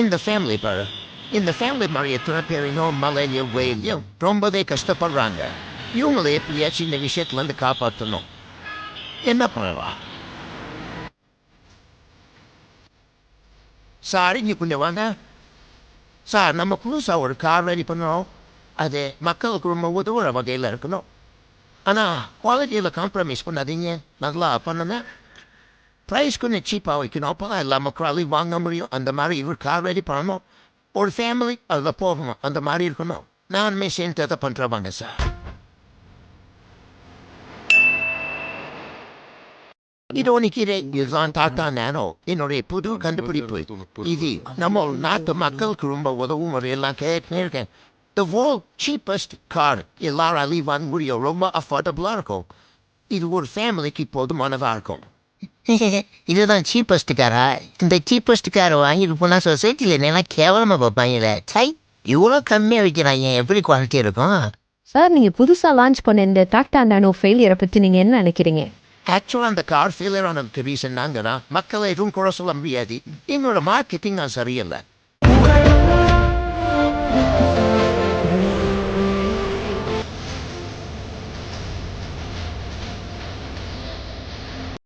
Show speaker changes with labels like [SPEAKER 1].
[SPEAKER 1] இந்த ஃபேமிலி பாரு, இந்த ஃபேமிலி மாதிரி எத்தனை பேர் இன்னும் மழையிலையும் வெயிலையும் ரொம்பவே கஷ்டப்படுறாங்க. இவங்களை எப்படியாச்சும் இந்த விஷயத்துலேருந்து காப்பாற்றணும். என்ன பண்ணலாம்? சார், இங்கே கொஞ்சம் வாங்க. சார், நம்ம புதுசாக ஒரு கார் ரெடி பண்ணோம். அது மக்களுக்கு ரொம்ப உதவுற வகையில் இருக்கணும். ஆனால் குவாலிட்டியில் காம்ப்ரமைஸ் பண்ணாதீங்க. நல்லா பண்ணுங்க. ப்ரைஸ் கொஞ்சம் சீப்பாக வைக்கணும். அப்போ தான் எல்லா மக்களாலையும் வாங்க முடியும். அந்த மாதிரி ஒரு கார் ரெடி பண்ணணும். ஒரு ஃபேமிலி அதில் போகணும். அந்த மாதிரி இருக்கணும். நானுமே சேர்ந்து அதை பண்ணுறவாங்க சார். இதுதான் டாட்டா நேனோ, என்னுடைய புது கண்டுபிடிப்பு. இது நம்ம நாட்டு மக்களுக்கு ரொம்ப உதவும் முறையெல்லாம் கேட்டுனே இருக்கேன். The world cheapest car எல்லாராலையும் வாங்க முடியும். ரொம்ப அஃபோர்டபுளாக இருக்கும். இது ஒரு ஃபேமிலிக்கு போதுமானதாக இருக்கும். இதுதான் சீப்பஸ்ட் காரா? இந்த சீப்பஸ்ட் காரை வாங்கிட்டு போனால் சொசைட்டியில் என்னெல்லாம் கேவலமாக பார்ப்பாங்கல்ல. சை, இவ்வளோ கம்மியாக வைக்கிறாங்க, எப்படி குவாலிட்டி இருக்கும்?
[SPEAKER 2] சார், நீங்கள் புதுசாக லான்ச் பண்ண இந்த டாக்டா நானோ ஃபெயிலியரை பற்றி நீங்கள் என்ன நினைக்கிறீங்க?
[SPEAKER 1] ஆக்சுவலாக அந்த கார் ஃபெயிலியர் ஆனதுக்கு ரீசன் நாங்கள் தான். மக்களை எதுவும் குறை சொல்ல முடியாது. எங்களோட மார்க்கெட்டிங் தான் சரியில்லை.